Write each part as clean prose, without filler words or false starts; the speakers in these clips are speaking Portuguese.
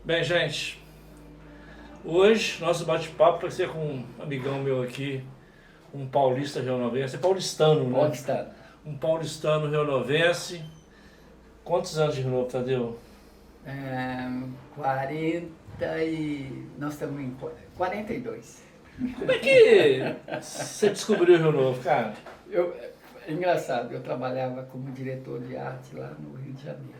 Bem, gente, hoje nosso bate-papo vai ser com um amigão meu aqui, um paulista rionovense, é paulistano, né? Paulistano. Um paulistano rionovense. Quantos anos de Rio Novo, Tadeu? 40 e... Nós estamos em 42. Como é que você descobriu o Rio Novo, cara? É engraçado, eu trabalhava como diretor de arte lá no Rio de Janeiro.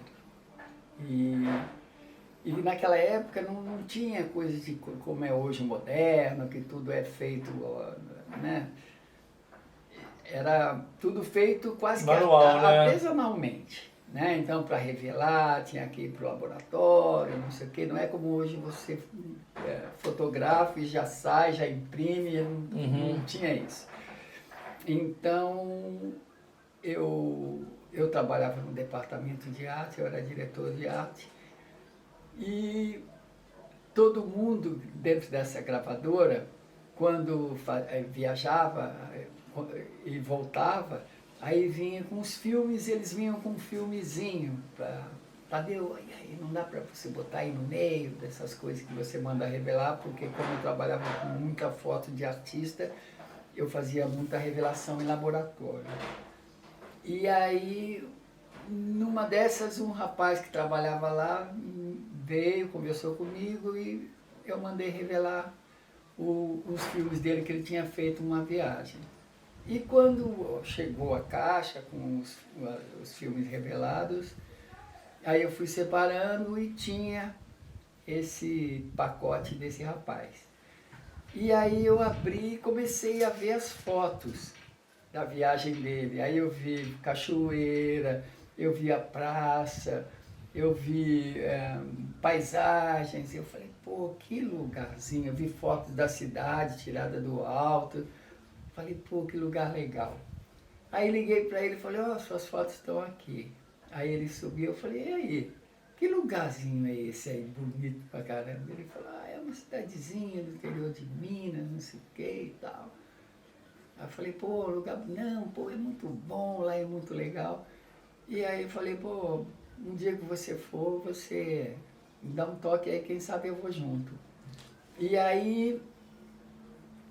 E naquela época não tinha coisa de como é hoje moderno, que tudo é feito, né? Era tudo feito quase que Manual, né? artesanalmente. Né? Então, para revelar, tinha que ir para o laboratório, não sei o quê. Não é como hoje você fotografa e já sai, já imprime, não tinha isso. Então, eu trabalhava no departamento de arte, eu era diretor de arte. E todo mundo dentro dessa gravadora, quando viajava e voltava, aí vinha com os filmes, eles vinham com um filmezinho para Tadeu, aí não dá para você botar aí no meio dessas coisas que você manda revelar, porque como eu trabalhava com muita foto de artista, eu fazia muita revelação em laboratório. E aí, numa dessas, um rapaz que trabalhava lá veio, conversou comigo e eu mandei revelar os filmes dele que ele tinha feito uma viagem. E quando chegou a caixa com os filmes revelados, aí eu fui separando e tinha esse pacote desse rapaz. E aí eu abri e comecei a ver as fotos da viagem dele. Aí eu vi cachoeira, eu vi a praça, eu vi paisagens. Eu falei, pô, que lugarzinho. Eu vi fotos da cidade tirada do alto. Falei, pô, que lugar legal. Aí liguei para ele e falei, ó, suas fotos estão aqui. Aí ele subiu, eu falei, e aí, que lugarzinho é esse aí, bonito pra caramba? Ele falou, é uma cidadezinha do interior de Minas, não sei o que e tal. Aí eu falei, pô, lugar, não, pô, é muito bom, lá é muito legal. E aí eu falei, pô, um dia que você for, você me dá um toque aí, quem sabe eu vou junto. E aí,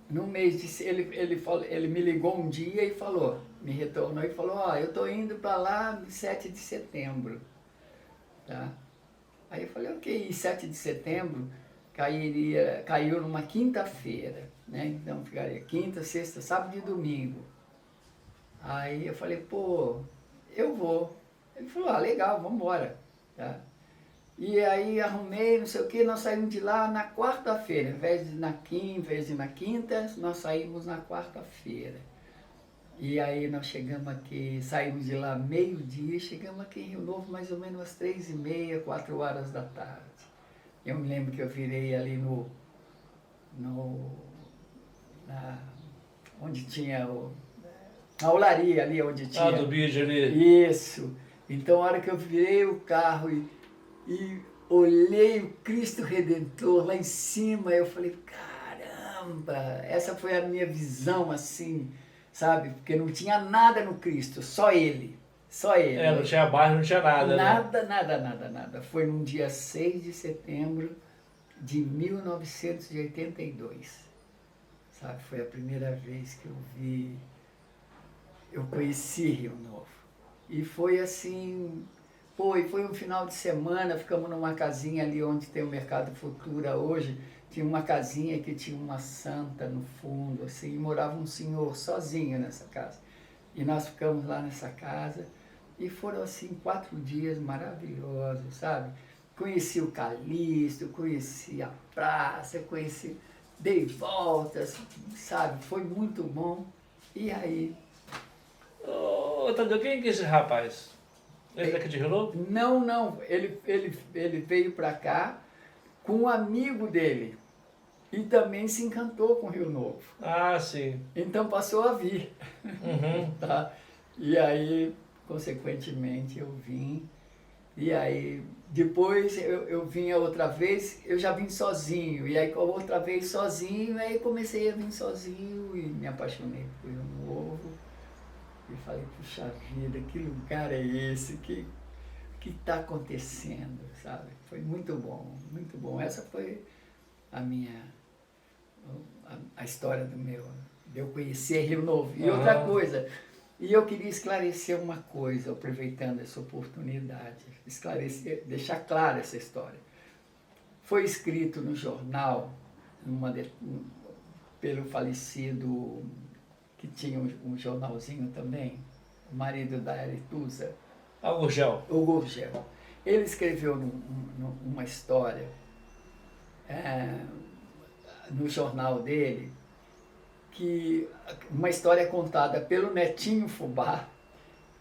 no mês de ele me ligou um dia e falou, me retornou e falou, ó, eu tô indo para lá 7 de setembro. Tá? Aí eu falei, ok, 7 de setembro caiu numa quinta-feira, né? Então ficaria quinta, sexta, sábado e domingo. Aí eu falei, pô, eu vou. Ele falou, ah, legal, vamos embora. Tá? E aí arrumei, não sei o que, nós saímos de lá na quarta-feira, em vez de na quinta, nós saímos na quarta-feira. E aí nós chegamos aqui, saímos de lá meio-dia, chegamos aqui em Rio Novo mais ou menos às 3h30, 4 horas da tarde. Eu me lembro que eu virei ali onde tinha a olaria ali, onde tinha... Ah, do vídeo ali. Isso. Então a hora que eu virei o carro e olhei o Cristo Redentor lá em cima, eu falei, caramba, essa foi a minha visão assim, sabe? Porque não tinha nada no Cristo, só Ele. Só Ele. Não tinha bairro, não tinha nada, nada, né? nada. Foi no dia 6 de setembro de 1982. Sabe? Foi a primeira vez que eu conheci Rio Novo. E foi assim, e foi um final de semana, ficamos numa casinha ali onde tem o Mercado Futura hoje, tinha uma casinha que tinha uma santa no fundo, assim, e morava um senhor sozinho nessa casa. E nós ficamos lá nessa casa, e foram assim 4 dias maravilhosos, sabe? Conheci o Calixto, conheci a praça, dei voltas, sabe? Foi muito bom. E aí... Ô, Tadeu, quem é esse rapaz? Ele é daqui de Rio Novo? Não, ele veio para cá com um amigo dele e também se encantou com Rio Novo. Ah, sim. Então passou a vir. Uhum. Tá? E aí, consequentemente, eu vim. E aí, depois eu vinha outra vez, eu já vim sozinho. E aí, outra vez sozinho, aí comecei a vir sozinho e me apaixonei por Rio Novo. E falei, puxa vida, que lugar é esse? Que que está acontecendo, sabe? Foi muito bom, muito bom. Essa foi a minha, a história de eu conhecer Rio Novo. E outra coisa, e eu queria esclarecer uma coisa, aproveitando essa oportunidade, esclarecer, deixar clara essa história. Foi escrito no jornal, pelo falecido, que tinha um jornalzinho também, o marido da Arituza, O Gurgel. o Gurgel. Ele escreveu uma história no jornal dele, uma história contada pelo Netinho Fubá,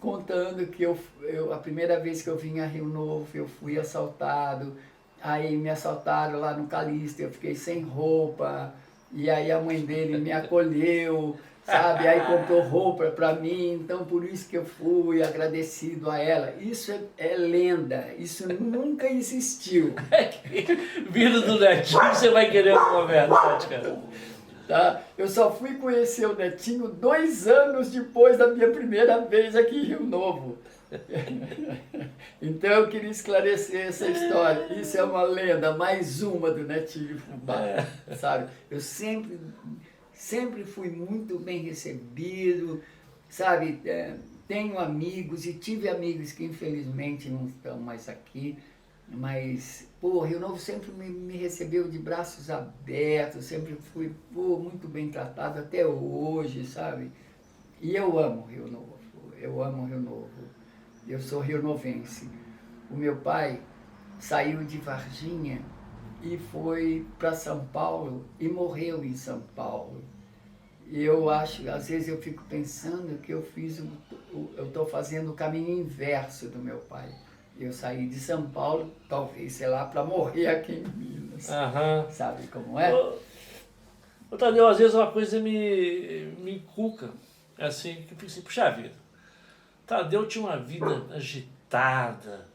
contando que a primeira vez que eu vim a Rio Novo, eu fui assaltado, aí me assaltaram lá no Calixto, eu fiquei sem roupa, e aí a mãe dele me acolheu, sabe? Aí comprou roupa para mim, então por isso que eu fui agradecido a ela. Isso é lenda, isso nunca existiu. Vindo do Netinho, você vai querer uma verdade, cara. Tá? Eu só fui conhecer o Netinho 2 anos depois da minha primeira vez aqui em Rio Novo. Então eu queria esclarecer essa história. Isso é uma lenda, mais uma do Netinho Fubá, sabe? Eu sempre fui muito bem recebido, sabe? Tenho amigos e tive amigos que infelizmente não estão mais aqui, mas, Rio Novo sempre me recebeu de braços abertos, sempre fui, muito bem tratado até hoje, sabe? E eu amo Rio Novo, eu amo Rio Novo, eu sou rionovense. O meu pai saiu de Varginha e foi para São Paulo e morreu em São Paulo. E eu acho, às vezes eu fico pensando que eu estou fazendo o caminho inverso do meu pai. Eu saí de São Paulo, talvez, sei lá, para morrer aqui em Minas. Sabe como é? Ô Tadeu, às vezes uma coisa me inculca, assim, que eu pensei, puxa vida, Tadeu tinha uma vida agitada,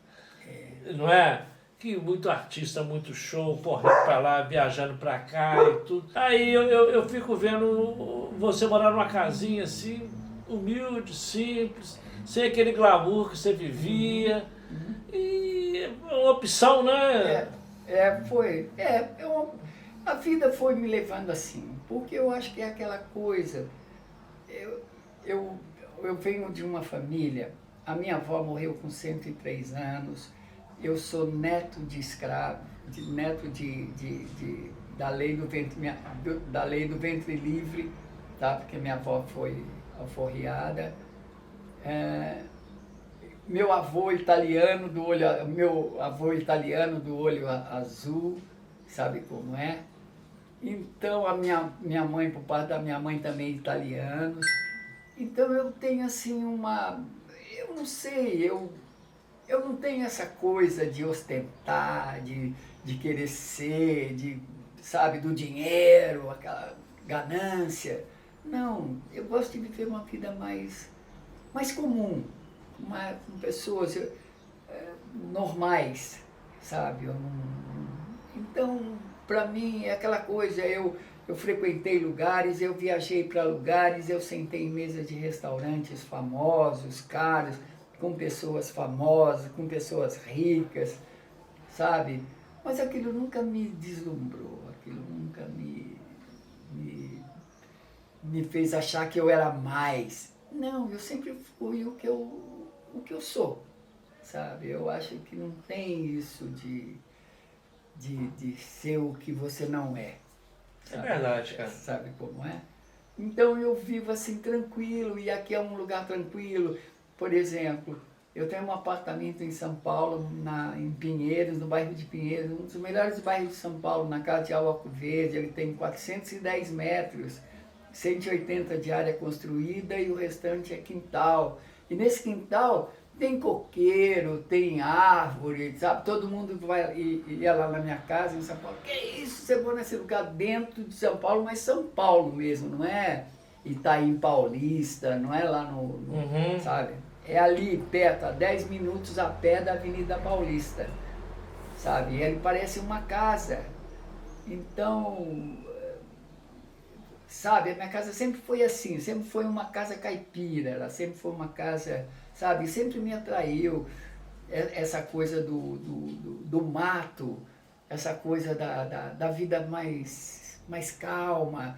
não é? Que muito artista, muito show, correndo pra lá, viajando pra cá e tudo. Aí eu fico vendo você morar numa casinha assim, humilde, simples, sem aquele glamour que você vivia. E é uma opção, né? A vida foi me levando assim, porque eu acho que é aquela coisa. Eu venho de uma família, a minha avó morreu com 103 anos, eu sou neto de escravo, neto da lei do ventre livre, tá? Porque minha avó foi alforriada. Meu avô italiano do olho azul, sabe como é? Então a minha mãe, por parte da minha mãe também italianos. Então eu tenho assim eu não sei, eu não tenho essa coisa de ostentar, de querer ser, sabe, do dinheiro, aquela ganância. Não, eu gosto de viver uma vida mais comum, com pessoas normais, sabe? Então, para mim, é aquela coisa, eu frequentei lugares, eu viajei para lugares, eu sentei em mesas de restaurantes famosos, caros, com pessoas famosas, com pessoas ricas, sabe? Mas aquilo nunca me deslumbrou, aquilo nunca me fez achar que eu era mais. Não, eu sempre fui o que eu sou, sabe? Eu acho que não tem isso de ser o que você não é. Sabe? É verdade, cara. Sabe como é? Então eu vivo assim tranquilo, e aqui é um lugar tranquilo. Por exemplo, eu tenho um apartamento em São Paulo, em Pinheiros, no bairro de Pinheiros, um dos melhores bairros de São Paulo, na casa de Arco Verde. Ele tem 410 metros, 180 de área construída e o restante é quintal. E nesse quintal tem coqueiro, tem árvore, sabe? Todo mundo ia lá na minha casa em São Paulo. Que isso, você mora nesse lugar dentro de São Paulo, mas São Paulo mesmo, não é Itaim Paulista, não é lá sabe? É ali perto, a 10 minutos a pé da Avenida Paulista, sabe? E ele parece uma casa. Então, sabe, a minha casa sempre foi assim, sempre foi uma casa caipira, ela sempre foi uma casa, sabe, sempre me atraiu. essa coisa do mato, essa coisa da vida mais calma,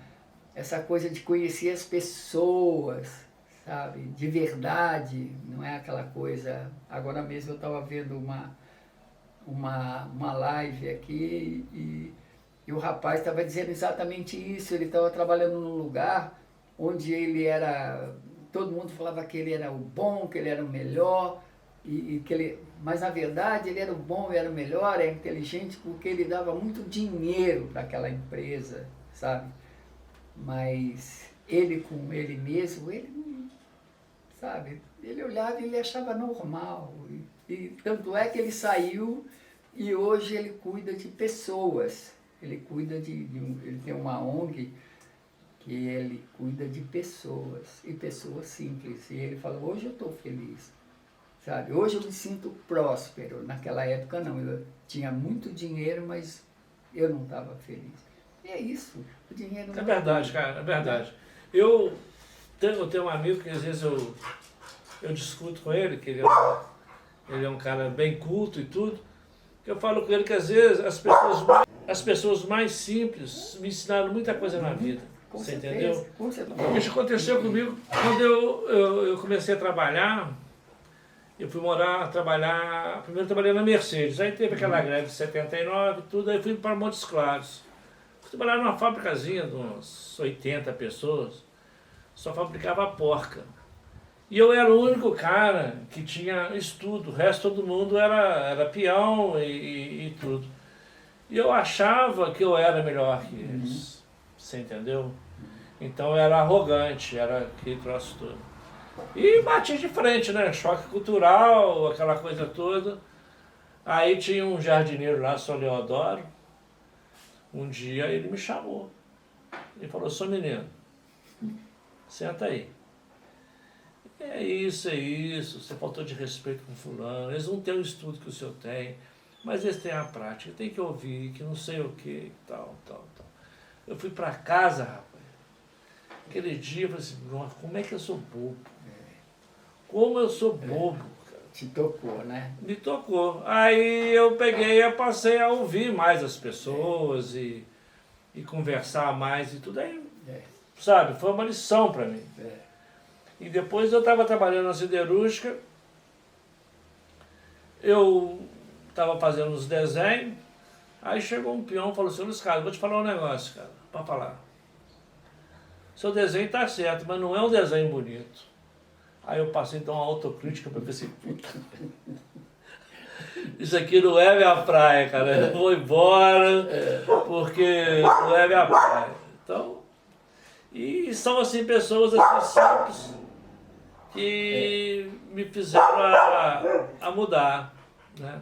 essa coisa de conhecer as pessoas, sabe, de verdade, não é aquela coisa... Agora mesmo eu estava vendo uma live aqui e o rapaz estava dizendo exatamente isso. Ele estava trabalhando num lugar onde ele era... Todo mundo falava que ele era o bom, que ele era o melhor, mas na verdade ele era o bom, era o melhor, era inteligente, porque ele dava muito dinheiro para aquela empresa, sabe? Mas ele com ele mesmo, ele não, sabe? Ele olhava e ele achava normal. E tanto é que ele saiu e hoje ele cuida de pessoas. Ele cuida ele tem uma ONG que ele cuida de pessoas, e pessoas simples. E ele falou, hoje eu estou feliz, sabe? Hoje eu me sinto próspero. Naquela época não, eu tinha muito dinheiro, mas eu não estava feliz. E é isso, o dinheiro não... É verdade, cara, é verdade. Eu tenho um amigo que às vezes eu discuto com ele, que ele é um cara bem culto e tudo, que eu falo com ele que às vezes as pessoas mais simples me ensinaram muita coisa na vida. Com Você certeza, entendeu? com certeza. Isso aconteceu comigo quando eu comecei a trabalhar. Eu fui trabalhar, primeiro trabalhei na Mercedes, aí teve aquela greve de 79 e tudo, aí fui para Montes Claros. Fui trabalhar numa fábricazinha de umas 80 pessoas, só fabricava porca. E eu era o único cara que tinha estudo, o resto todo mundo era peão e tudo. E eu achava que eu era melhor que eles, você entendeu? Então eu era arrogante, era aquele troço todo. E bati de frente, né? Choque cultural, aquela coisa toda. Aí tinha um jardineiro lá, São Leodoro. Um dia ele me chamou. Ele falou, sou menino, senta aí. É isso, você faltou de respeito com fulano. Eles não têm o estudo que o senhor tem, mas eles têm a prática, tem que ouvir, que não sei o que, tal. Eu fui pra casa, rapaz. Aquele dia eu falei assim, nossa, como é que eu sou bobo? Como eu sou bobo, cara. Te tocou, né? Me tocou. Aí eu peguei e passei a ouvir mais as pessoas e conversar mais e tudo. Aí, sabe, foi uma lição para mim. E depois eu estava trabalhando na siderúrgica, eu estava fazendo uns desenhos, aí chegou um peão e falou assim, Luiz Carlos, vou te falar um negócio, cara, para falar. Seu desenho tá certo, mas não é um desenho bonito. Aí eu passei a dar uma autocrítica para ver se... Isso aqui não é minha praia, cara. Eu vou embora, porque não é minha praia. Então, e são assim pessoas assim simples que me fizeram a mudar, né?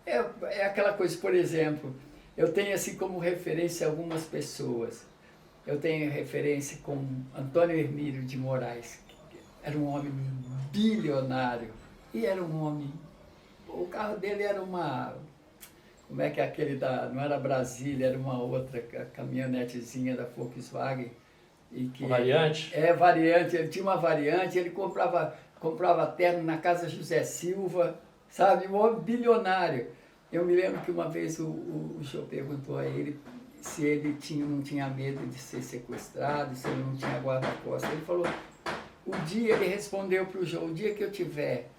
É aquela coisa, por exemplo, eu tenho assim como referência algumas pessoas. Eu tenho referência com Antônio Hermílio de Moraes, que era um homem bilionário, e era um homem... O carro dele era uma... Como é que é aquele da... Não era Brasília, era uma outra caminhonetezinha da Volkswagen. E que, Variante? Variante. Ele tinha uma variante, ele comprava terno na Casa José Silva, sabe? Um homem bilionário. Eu me lembro que uma vez o senhor perguntou a ele se ele não tinha medo de ser sequestrado, se ele não tinha guarda-costas. Ele falou, ele respondeu para o João, o dia que eu tiver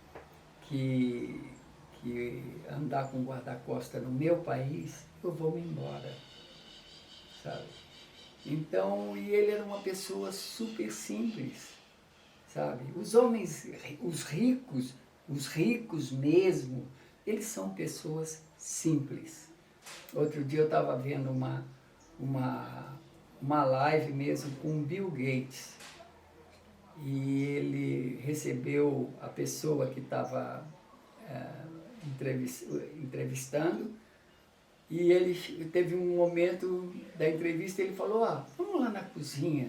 que andar com guarda-costas no meu país, eu vou me embora, sabe? Então, e ele era uma pessoa super simples, sabe? Os homens, os ricos mesmo, eles são pessoas simples. Outro dia eu estava vendo uma live mesmo com o Bill Gates, e ele recebeu a pessoa que estava entrevistando, e ele teve um momento da entrevista, ele falou, vamos lá na cozinha,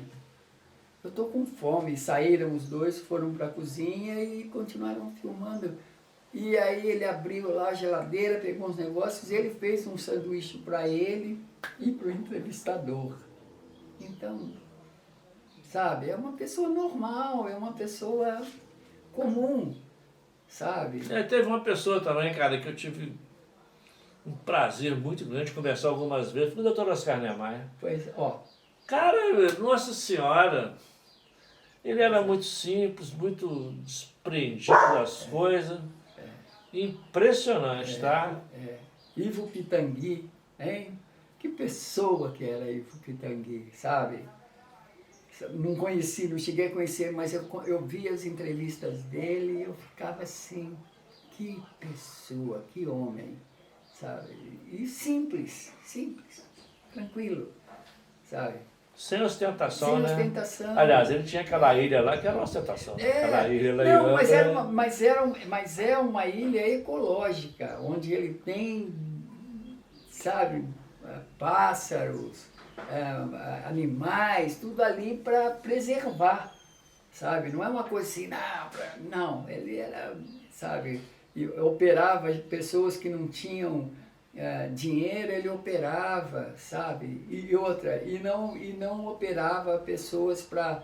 eu estou com fome. E saíram os dois, foram para a cozinha e continuaram filmando. E aí ele abriu lá a geladeira, pegou uns negócios, e ele fez um sanduíche para ele e para o entrevistador. Então, sabe, é uma pessoa normal, é uma pessoa comum, sabe? Teve uma pessoa também, cara, que eu tive um prazer muito grande de conversar algumas vezes, foi o doutor Oscar Niemeyer. Pois, ó, Cara, Nossa Senhora, ele era muito simples, muito desprendido das coisas. Impressionante, tá? Ivo Pitangui, hein? Que pessoa que era Ivo Pitangui, sabe? Não conheci, não cheguei a conhecer, mas eu vi as entrevistas dele e eu ficava assim, que pessoa, que homem, sabe? E simples, tranquilo, sabe? Sem ostentação, Sem né? ostentação. Aliás, ele tinha aquela ilha lá que era ostentação. Aquela ilha lá. Não, mas é uma ilha ecológica, onde ele tem, sabe, pássaros, animais, tudo ali para preservar, sabe? Não é uma coisa assim, não, ele era, sabe, operava pessoas que não tinham dinheiro, ele operava, sabe? E não operava pessoas para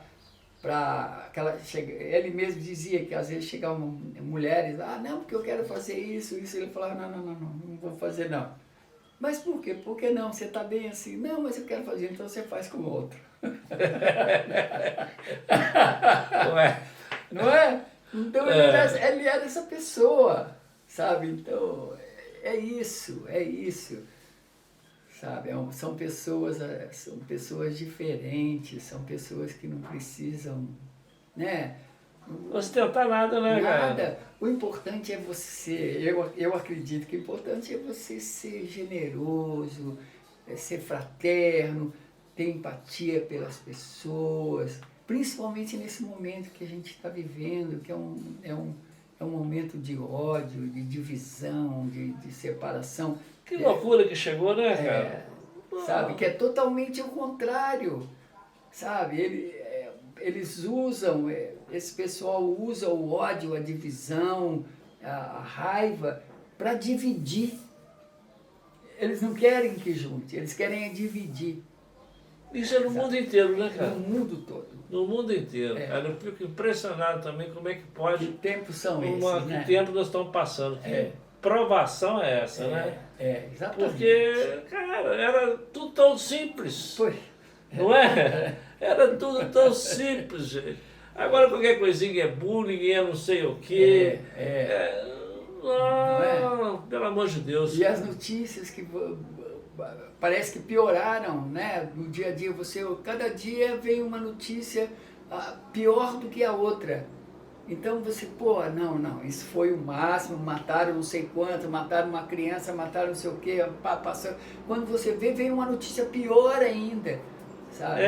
aquela. Ele mesmo dizia que às vezes chegavam mulheres, não, porque eu quero fazer isso. Ele falava, não vou fazer não. Mas por quê? Por que não? Você está bem assim? Não, mas eu quero fazer, então você faz com o outro. Ué. Não é? Então ele era essa pessoa, sabe? Então é isso, sabe? São pessoas diferentes, são pessoas que não precisam, né? Ostentar nada, né, cara? Nada. O importante é você, eu acredito que o importante é você ser generoso, ser fraterno, ter empatia pelas pessoas, principalmente nesse momento que a gente está vivendo, que é um momento de ódio, de divisão, de separação. Que loucura que chegou, né, cara? Sabe, que é totalmente o contrário, sabe? Eles usam, esse pessoal usa o ódio, a divisão, a raiva para dividir. Eles não querem que junte, eles querem dividir. Isso é no mundo inteiro, né, cara? No mundo todo. No mundo inteiro. Cara, eu fico impressionado também como é que pode... Que tempos são esses, né? Que tempo nós estamos passando. Que provação é essa, né? Exatamente. Porque, cara, era tudo tão simples. Pois. Não é? Era tudo tão simples, gente. Agora qualquer coisinha é bullying, é não sei o quê. Não, pelo amor de Deus. E as notícias que parece que pioraram, né? No dia a dia, cada dia vem uma notícia pior do que a outra. Então você, não, isso foi o máximo, mataram não sei quanto, mataram uma criança, mataram não sei o quê, passou. Quando você vem uma notícia pior ainda, sabe?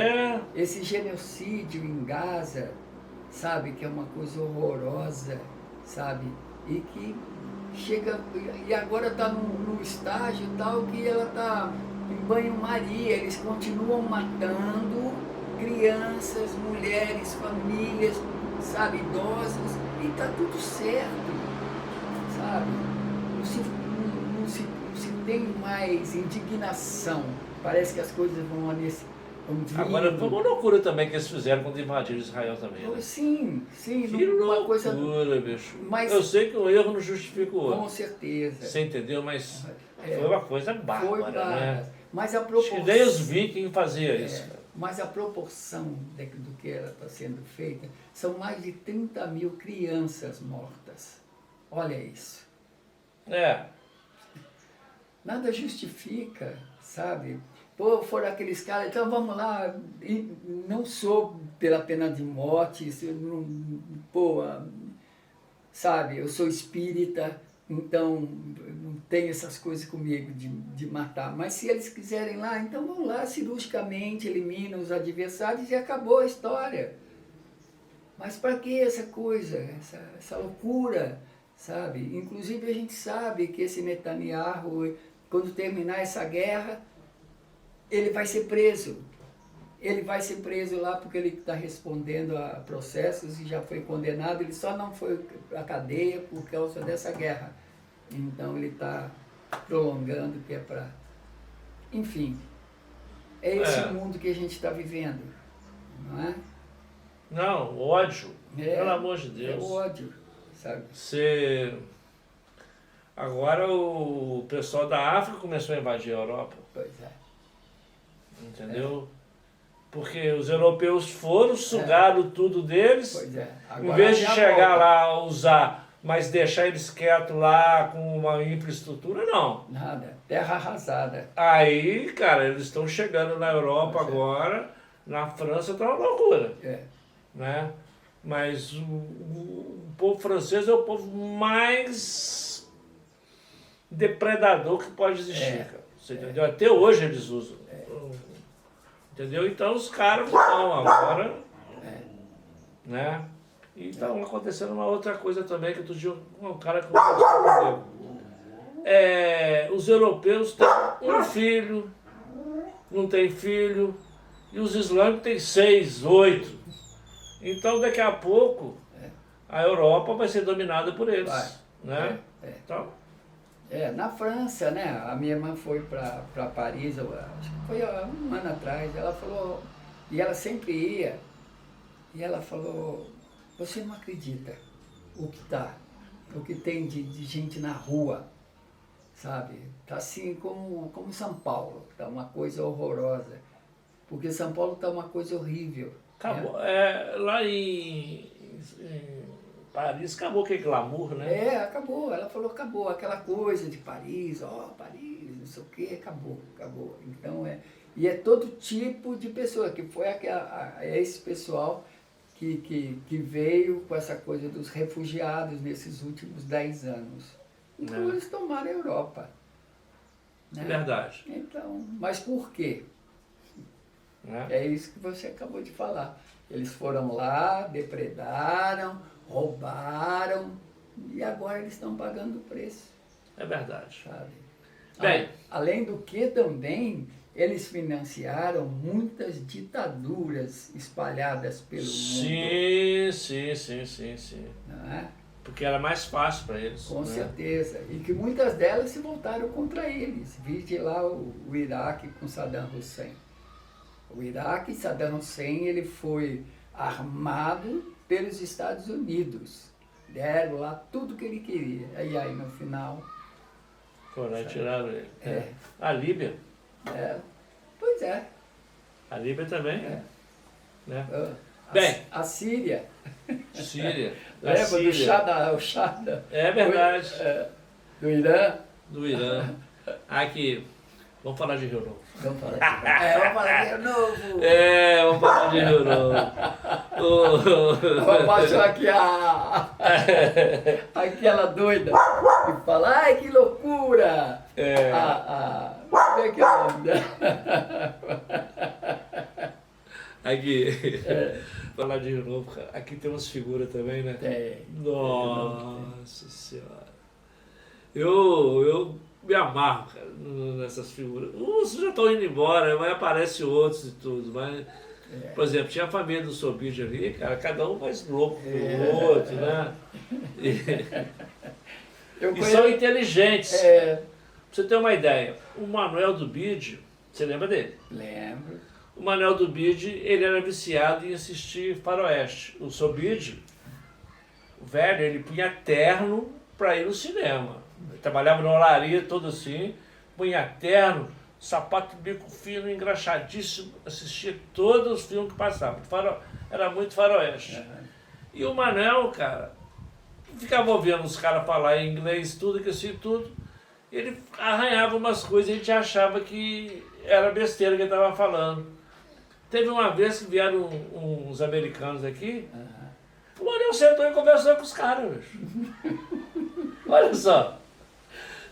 Esse genocídio em Gaza, sabe, que é uma coisa horrorosa, sabe? E que chega, e agora está no estágio tal que ela está em banho-maria, eles continuam matando crianças, mulheres, famílias, sabe, idosos, e está tudo certo, sabe? Não se tem mais indignação, parece que as coisas vão vindo. Agora, foi uma loucura também que eles fizeram quando invadiram Israel também, né? Sim, que loucura, bicho. Mas, eu sei que um erro não justifica o outro. Com certeza. Você entendeu? Mas foi uma coisa bárbara, né? Mas a proporção... Acho que nem os vikings faziam isso. Mas a proporção do que ela está sendo feita, são mais de 30 mil crianças mortas. Olha isso. Nada justifica, sabe? Foram aqueles caras, então vamos lá, e não sou pela pena de morte, sabe, eu sou espírita, então não tem essas coisas comigo de matar. Mas se eles quiserem lá, então vão lá, cirurgicamente eliminam os adversários e acabou a história. Mas para que essa coisa, essa loucura, sabe? Inclusive a gente sabe que esse Netanyahu, quando terminar essa guerra, ele vai ser preso. Ele vai ser preso lá porque ele está respondendo a processos e já foi condenado. Ele só não foi à cadeia por causa dessa guerra. Então ele está prolongando, que é para... Enfim, é esse o mundo que a gente está vivendo, não é? Não, ódio. Pelo amor de Deus. É ódio, sabe? Agora o pessoal da África começou a invadir a Europa, Pois é. entendeu? Porque os europeus foram, sugaram tudo deles, Pois é. em vez de já chegar volta. lá, usar, mas deixar eles quietos lá com uma infraestrutura, não. Nada. Terra arrasada. Aí, cara, eles estão chegando na Europa Pois é. agora, na França tá uma loucura, É. né? Mas o povo francês é o povo mais depredador que pode existir, cara. Você entendeu? Até hoje eles usam. Entendeu? Então os caras não, agora, né? E tá acontecendo uma outra coisa também, que outro dia um cara conversou comigo. Os europeus têm um filho, não tem filho, e os islâmicos têm 6, 8. Então daqui a pouco a Europa vai ser dominada por eles. Vai. Né? Então, Na França, né? A minha irmã foi para Paris, eu acho que foi há um ano atrás. Ela falou, e ela sempre ia, e ela falou, você não acredita o que tem de gente na rua, sabe? Tá assim como São Paulo, tá uma coisa horrorosa. Porque São Paulo tá uma coisa horrível. acabou. Lá em Paris acabou aquele glamour, né? Acabou. Ela falou, acabou. Aquela coisa de Paris, Paris, não sei o quê, acabou. Então, e é todo tipo de pessoa, que foi esse pessoal que veio com essa coisa dos refugiados nesses últimos 10 anos. Então, eles tomaram a Europa. Né? Verdade. Então, mas por quê? É isso que você acabou de falar. Eles foram lá, depredaram, roubaram, e agora eles estão pagando o preço. É verdade. Sabe? Bem, além do que também, eles financiaram muitas ditaduras espalhadas pelo mundo. Sim. Não é? Porque era mais fácil para eles. Com né? certeza. E que muitas delas se voltaram contra eles. Vide lá o Iraque com Saddam Hussein. O Iraque, Saddam Hussein, ele foi armado pelos Estados Unidos. Deram lá tudo que ele queria. Aí no final... Foram, tiraram ele. É. A Líbia. Pois é. A Líbia também. Né? Bem, a Síria. Síria. Lembra do Shah É verdade. Do Irã. Do Irã. Aqui. Vamos falar de Rio Novo. Vamos falar de Rio Novo. Vamos falar de Rio Novo. Vamos baixar aqui aquela doida que fala, ai que loucura! Como é que é o nome dela? Aqui, falar de Rio Novo, cara. Aqui tem umas figuras também, né? Tem. Nossa Senhora. Eu me amarro, cara, nessas figuras. Uns já estão indo embora, mas aparecem outros e tudo. Mas, por exemplo, tinha a família do Sobide ali, cara, cada um mais louco que o outro, né? E são inteligentes. Pra você ter uma ideia, o Manuel do Bide, você lembra dele? Lembro. O Manuel do Bide, ele era viciado em assistir faroeste. O Sobide, o velho, ele punha terno para ir no cinema. Ele trabalhava na olaria, todo assim, punha terno, sapato de bico fino, engraxadíssimo, assistia todos os filmes que passavam. Era muito faroeste. E o Manuel, cara, ficava ouvindo os caras falar em inglês, tudo, que assim, tudo. Ele arranhava umas coisas e a gente achava que era besteira que ele estava falando. Teve uma vez que vieram uns americanos aqui, o Manuel sentou e conversou com os caras, bicho. Olha só.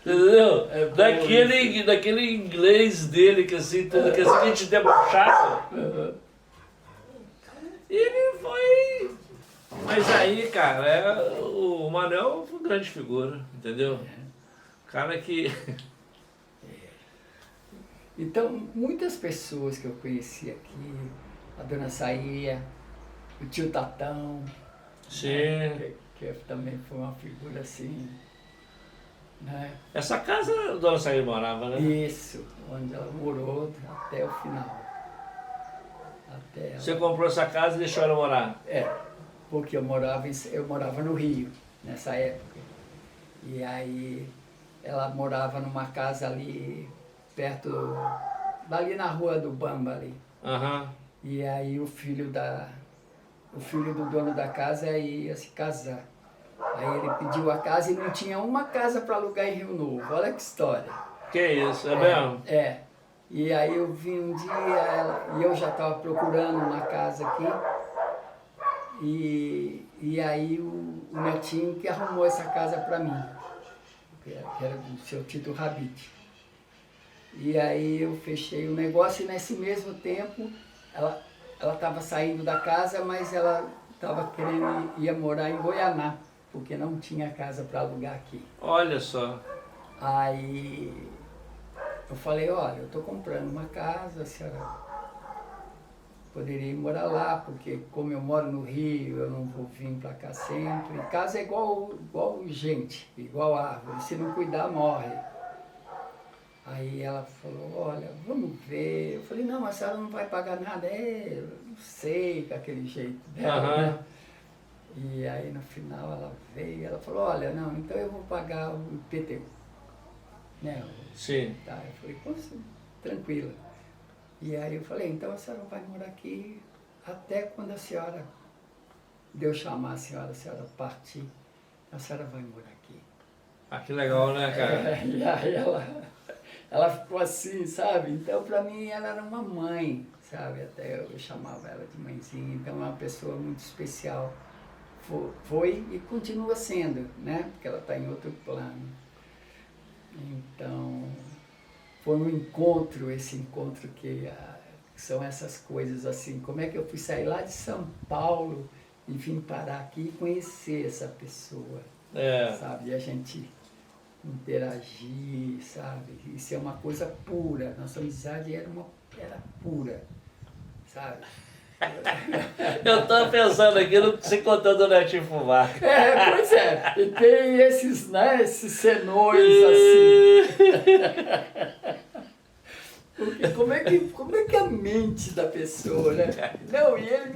Entendeu? Daquele inglês dele, que assim, tudo que assim, a gente debochava. E ele foi. Mas aí, cara, o Manuel foi uma grande figura, entendeu? Cara que. Então, muitas pessoas que eu conheci aqui, a dona Saía, o tio Tatão, Sim. Né, que também foi uma figura assim, né? Essa casa a dona Saía morava, né? Isso, onde ela morou até o final. Você comprou essa casa e deixou ela morar? Porque eu morava no Rio, nessa época. E aí ela morava numa casa ali perto, dali na rua do Bamba ali. Aham. E aí o filho do dono da casa ia se casar. Aí ele pediu a casa e não tinha uma casa para alugar em Rio Novo. Olha que história. Que isso, é mesmo? É. E aí eu vim um dia, e eu já estava procurando uma casa aqui. E aí o netinho que arrumou essa casa para mim, que era do seu Tito Rabite. E aí eu fechei o negócio e nesse mesmo tempo ela estava saindo da casa, mas ela estava querendo ia morar em Goianá, porque não tinha casa para alugar aqui. Olha só. Aí eu falei, olha, eu estou comprando uma casa, a senhora poderia ir morar lá, porque como eu moro no Rio, eu não vou vir para cá sempre. Casa é igual gente, igual árvore, se não cuidar, morre. Aí ela falou, olha, vamos ver. Eu falei, não, a senhora não vai pagar nada. Eu não sei, com aquele jeito dela, né? E aí no final ela veio e ela falou, olha, não, então eu vou pagar o IPTU. Né? Sim. Tá, eu falei, poxa, tranquila. E aí eu falei, então a senhora vai morar aqui até quando a senhora, Deus chamar a senhora partir, a senhora vai morar aqui. Ah, que legal, né, cara? E aí ela ficou assim, sabe? Então para mim ela era uma mãe, sabe? Até eu chamava ela de mãezinha, então é uma pessoa muito especial. Foi e continua sendo, né? Porque ela está em outro plano. Então, foi um encontro, esse encontro que são essas coisas assim. Como é que eu fui sair lá de São Paulo e vim parar aqui e conhecer essa pessoa, sabe? E a gente interagir, sabe? Isso é uma coisa pura. Nossa amizade era pura, sabe? Eu tô pensando aqui no que você contou do Netinho Fubá. Pois é. E tem esses, né, esses senões assim. Porque como é que a mente da pessoa, né? Não, e ele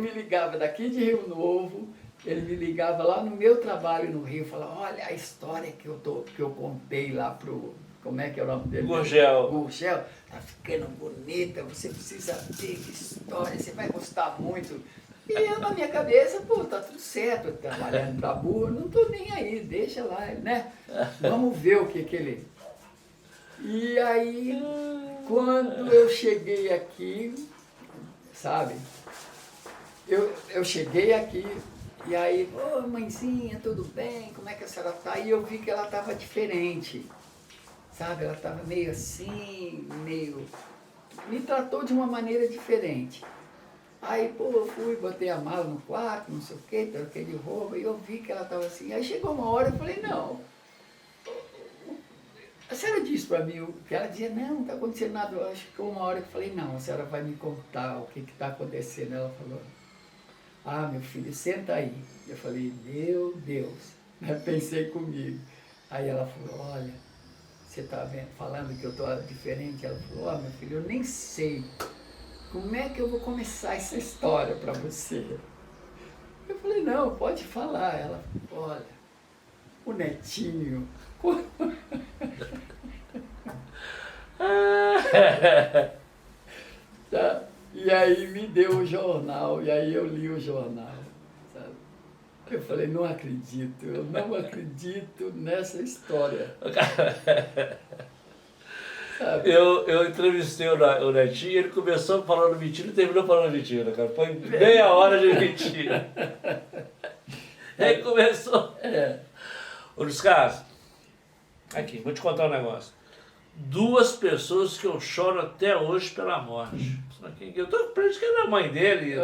me ligava daqui de Rio Novo, ele me ligava lá no meu trabalho no Rio, falava, olha a história que eu contei lá pro, como é que é o nome dele? Gurgel. Gurgel, tá ficando bonita, você precisa ver que história, você vai gostar muito. E eu na minha cabeça, pô, tá tudo certo, eu trabalhando pra burro, não tô nem aí, deixa lá, né? Vamos ver o que ele... E aí, quando eu cheguei aqui, sabe, eu cheguei aqui, e aí, ô mãezinha, tudo bem, como é que a senhora tá? E eu vi que ela estava diferente, sabe, ela estava meio assim, me tratou de uma maneira diferente. Aí, pô, eu fui, botei a mala no quarto, não sei o quê, troquei de roupa, e eu vi que ela estava assim. Aí chegou uma hora, eu falei, não. A senhora disse para mim, que ela dizia, não, não está acontecendo nada. Eu acho que uma hora eu falei, não, a senhora vai me contar o que está acontecendo. Ela falou, ah, meu filho, senta aí. Eu falei, meu Deus. Eu pensei comigo. Aí ela falou, olha, você está falando que eu estou diferente? Ela falou, ó, meu filho, eu nem sei como é que eu vou começar essa história para você. Eu falei, não, pode falar. Ela falou, olha, o netinho... Tá? E aí me deu o jornal, e aí eu li o jornal, sabe? Eu falei, não acredito, eu não acredito nessa história. Sabe? Eu entrevistei o Netinho, ele começou falando mentira e terminou falando mentira, cara. Foi meia hora de mentira. Aí começou. Ô Luiz Carlos, aqui, vou te contar um negócio. 2 pessoas que eu choro até hoje pela morte. Eu tô preso que é a mãe dele.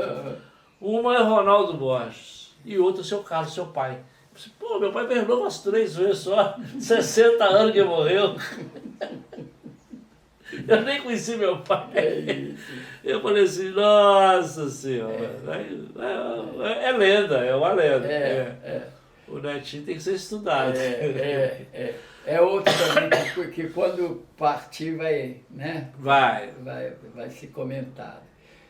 Uma é Ronaldo Borges e outra é seu Carlos, seu pai. Eu disse, pô, meu pai perdoou umas 3 vezes só, 60 anos que morreu. Eu nem conheci meu pai. Eu falei assim, nossa senhora, é lenda, é uma lenda. O Netinho tem que ser estudado. É outro também que quando partir vai, né? Vai ser comentado.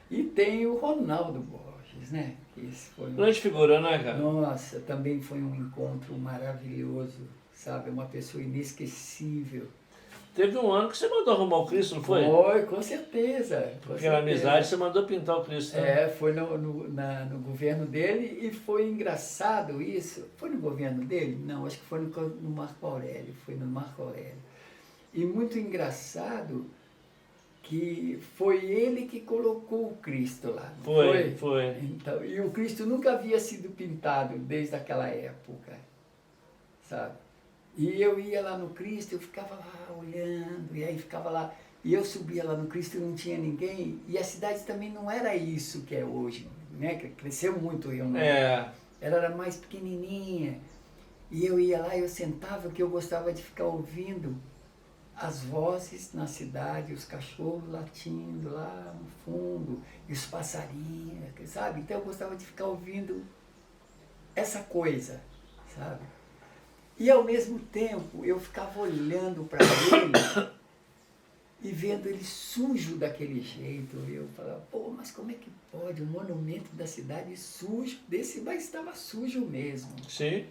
E tem o Ronaldo Borges, Lopes, né? Esse foi Grande figura, né, cara? Nossa, também foi um encontro maravilhoso, sabe? Uma pessoa inesquecível. Teve um ano que você mandou arrumar o Cristo, não foi? Foi, com certeza. Com Porque na certeza. amizade você mandou pintar o Cristo. Né? Foi no governo dele e foi engraçado isso. Foi no governo dele? Não, acho que foi no Marco Aurélio. Foi no Marco Aurélio. E muito engraçado que foi ele que colocou o Cristo lá. Foi. Então, e o Cristo nunca havia sido pintado desde aquela época, sabe? E eu ia lá no Cristo, eu ficava lá olhando, e aí ficava lá, e eu subia lá no Cristo e não tinha ninguém, e a cidade também não era isso que é hoje, né? Cresceu muito o Rio, né? Ela era mais pequenininha, e eu ia lá e eu sentava, que eu gostava de ficar ouvindo as vozes na cidade, os cachorros latindo lá no fundo, e os passarinhos, sabe? Então eu gostava de ficar ouvindo essa coisa, sabe? E ao mesmo tempo eu ficava olhando para ele e vendo ele sujo daquele jeito. Eu falava, pô, mas como é que pode? Um monumento da cidade sujo, desse, mas estava sujo mesmo. Sim,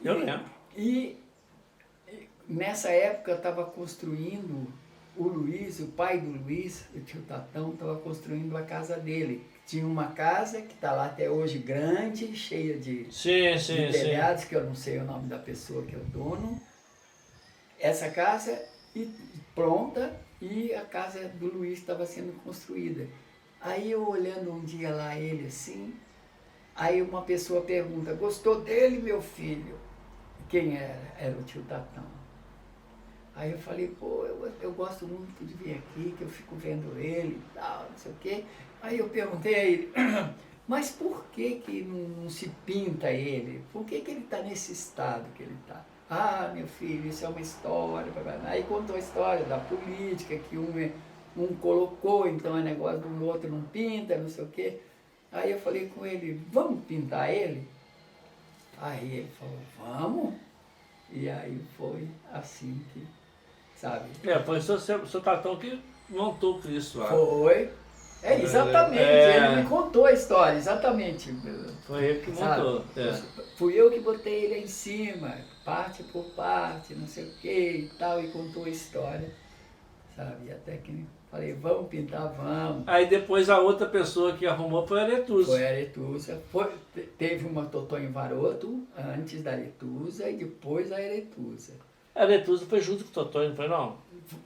eu lembro. E nessa época eu estava construindo, o Luiz, o pai do Luiz, o tio Tatão, estava construindo a casa dele. Tinha uma casa que está lá até hoje, grande, cheia de telhados, que eu não sei o nome da pessoa que é o dono. Essa casa pronta e a casa do Luiz estava sendo construída. Aí eu olhando um dia lá ele assim, aí uma pessoa pergunta, gostou dele, meu filho? Quem era? Era o tio Tatão. Aí eu falei, pô, eu gosto muito de vir aqui, que eu fico vendo ele e tal, não sei o quê. Aí eu perguntei a ele, mas por que não se pinta ele? Por que ele está nesse estado que ele está? Ah, meu filho, isso é uma história. Aí contou a história da política, que um colocou, então é negócio do outro não pinta, não sei o quê. Aí eu falei com ele, vamos pintar ele? Aí ele falou, vamos. E aí foi assim que, sabe? Foi o seu Tatão que montou o Cristo lá. Foi. Exatamente, ele me contou a história, exatamente. Foi ele que montou. Fui eu que botei ele em cima, parte por parte, não sei o que e tal, e contou a história, sabe? Até que falei, vamos pintar, vamos. Aí depois a outra pessoa que arrumou foi a Aretusa. Foi a Aretusa. Teve uma Totonho Varoto antes da Aretusa e depois a Aretusa. A Aretusa foi junto com o Totonho, não foi não?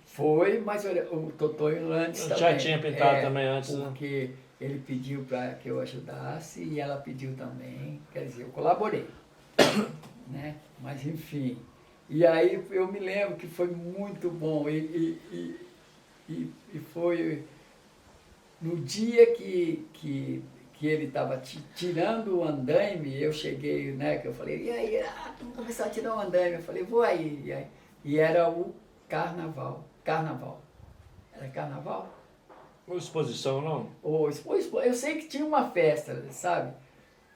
Foi, mas o Totonho antes também. Já tinha pintado também antes, porque ele pediu para que eu ajudasse e ela pediu também, quer dizer, eu colaborei, né? Mas enfim, e aí eu me lembro que foi muito bom e foi no dia que ele estava tirando o andaime, eu cheguei, né, que eu falei, e aí, vamos começar a tirar o andaime, eu falei, vou aí, e era o Carnaval. Era carnaval? Ou exposição, não? Eu sei que tinha uma festa, sabe?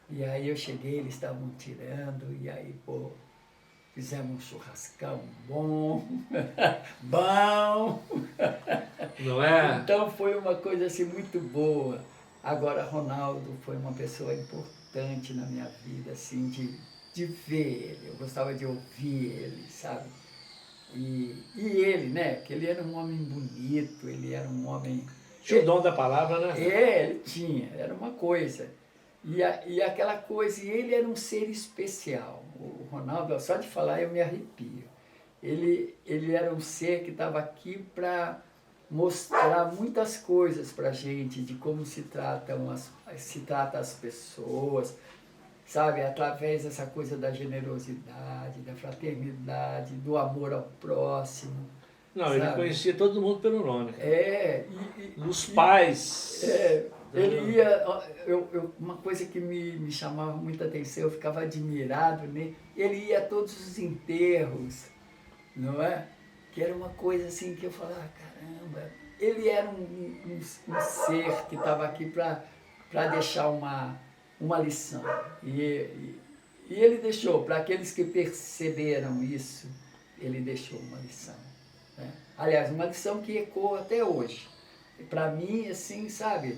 E aí eu cheguei, eles estavam tirando, e aí, pô, fizemos um churrascão bom, bom. Não é? Então foi uma coisa assim muito boa. Agora, Ronaldo foi uma pessoa importante na minha vida, assim, de ver ele. Eu gostava de ouvir ele, sabe? E ele, né, que ele era um homem bonito, ele era um homem... Tinha o dom da palavra, né? Ele tinha, era uma coisa. E aquela coisa, e ele era um ser especial. O Ronaldo, só de falar eu me arrepio. Ele era um ser que estava aqui para mostrar muitas coisas para a gente, de como se trata as pessoas, sabe, através dessa coisa da generosidade, da fraternidade, do amor ao próximo. Não, sabe? Ele conhecia todo mundo pelo nome. Os e, pais. Ele ia... uma coisa que me chamava muita atenção, eu ficava admirado, né? Ele ia a todos os enterros, não é? Que era uma coisa assim que eu falava, caramba, ele era um ser que estava aqui para deixar uma lição. E ele deixou, para aqueles que perceberam isso, ele deixou uma lição. Né? Aliás, uma lição que ecoa até hoje. Para mim, assim, sabe,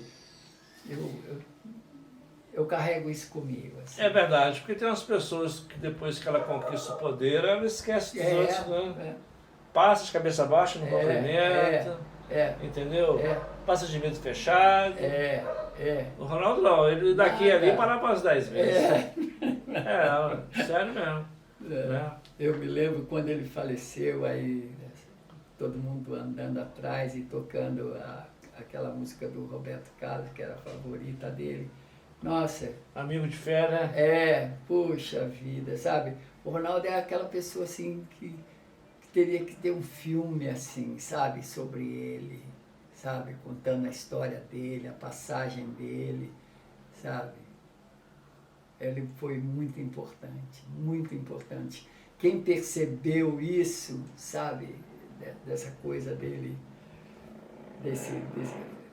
Eu carrego isso comigo. Assim. É verdade, porque tem umas pessoas que depois que ela conquista o poder, ela esquece dos outros, né? Passa de cabeça baixa, não cumprimenta, entendeu? Passa de medo fechado. O Ronaldo não, ele daqui e ali parava umas 10 vezes. Sério mesmo. Né? Eu me lembro quando ele faleceu, aí todo mundo andando atrás e tocando aquela música do Roberto Carlos, que era a favorita dele. Nossa. Amigo de fé, né? Puxa vida, sabe? O Ronaldo é aquela pessoa assim que teria que ter um filme assim, sabe? Sobre ele, sabe? Contando a história dele, a passagem dele, sabe? Ele foi muito importante, muito importante. Quem percebeu isso, sabe? Dessa coisa dele,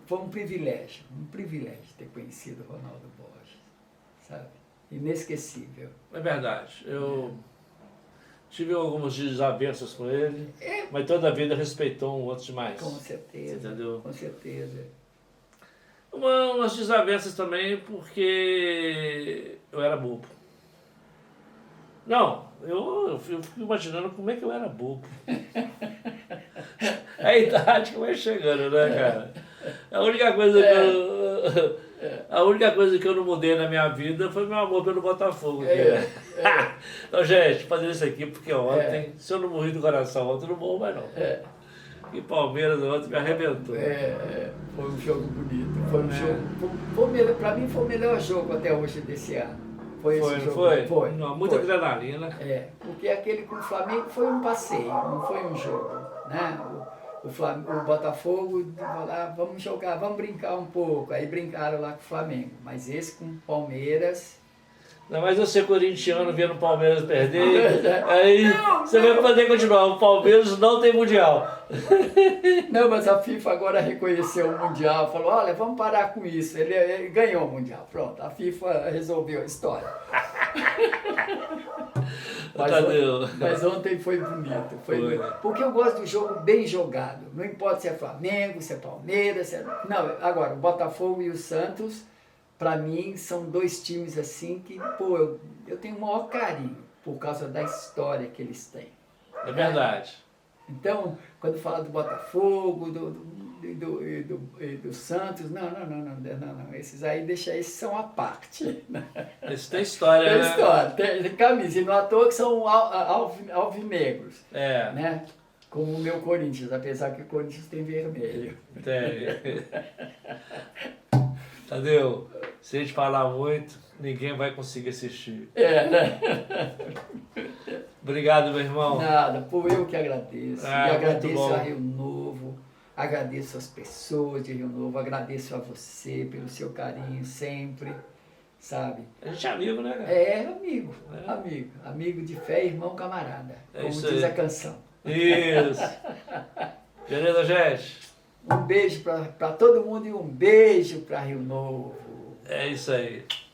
foi um privilégio ter conhecido o Ronaldo Borges, sabe? Inesquecível. É verdade. Eu tive algumas desavenças com ele, mas toda a vida respeitou um outro demais. Com certeza. Entendeu? Com certeza. Umas desavenças também porque eu era bobo. Não, eu fico imaginando como é que eu era bobo. A idade que vai chegando, né, cara? A única coisa que eu não mudei na minha vida foi meu amor pelo Botafogo. Então, gente, fazendo isso aqui porque ontem, se eu não morri do coração ontem, eu não morro mais não. E Palmeiras ontem me arrebentou. Foi um jogo bonito. Foi um jogo. Para mim foi o melhor jogo até hoje desse ano. Foi esse jogo. Foi. Não, muita adrenalina. Porque aquele com o Flamengo foi um passeio, não foi um jogo. Né? O Botafogo falou lá, vamos jogar, vamos brincar um pouco. Aí brincaram lá com o Flamengo. Mas esse com o Palmeiras. Não, mas eu ser corintiano vendo o Palmeiras perder, aí você vai poder continuar. O Palmeiras não tem mundial. Não, mas a FIFA agora reconheceu o mundial, falou, olha, vamos parar com isso. Ele ganhou o mundial, pronto, a FIFA resolveu a história. Mas ontem foi bonito, porque eu gosto do jogo bem jogado. Não importa se é Flamengo, se é Palmeiras, não, agora, o Botafogo e o Santos, para mim, são dois times assim que, eu tenho o maior carinho por causa da história que eles têm. É verdade. Então, quando fala do Botafogo, do Santos, não, esses aí, esses são a parte. Esses têm história, né? Tem história, tem camisa, e não à toa que são alvinegros. Né? Como o meu Corinthians, apesar que o Corinthians tem vermelho. Tem. Tadeu, se a gente falar muito, ninguém vai conseguir assistir. Né? Obrigado, meu irmão. Nada, eu que agradeço. E agradeço a Rio Novo, agradeço as pessoas de Rio Novo, agradeço a você pelo seu carinho sempre, sabe? A gente é amigo, né, cara? Amigo. Amigo de fé, irmão, camarada. Como diz a canção. Isso. Beleza, gente? Um beijo para todo mundo e um beijo para Rio Novo. É isso aí.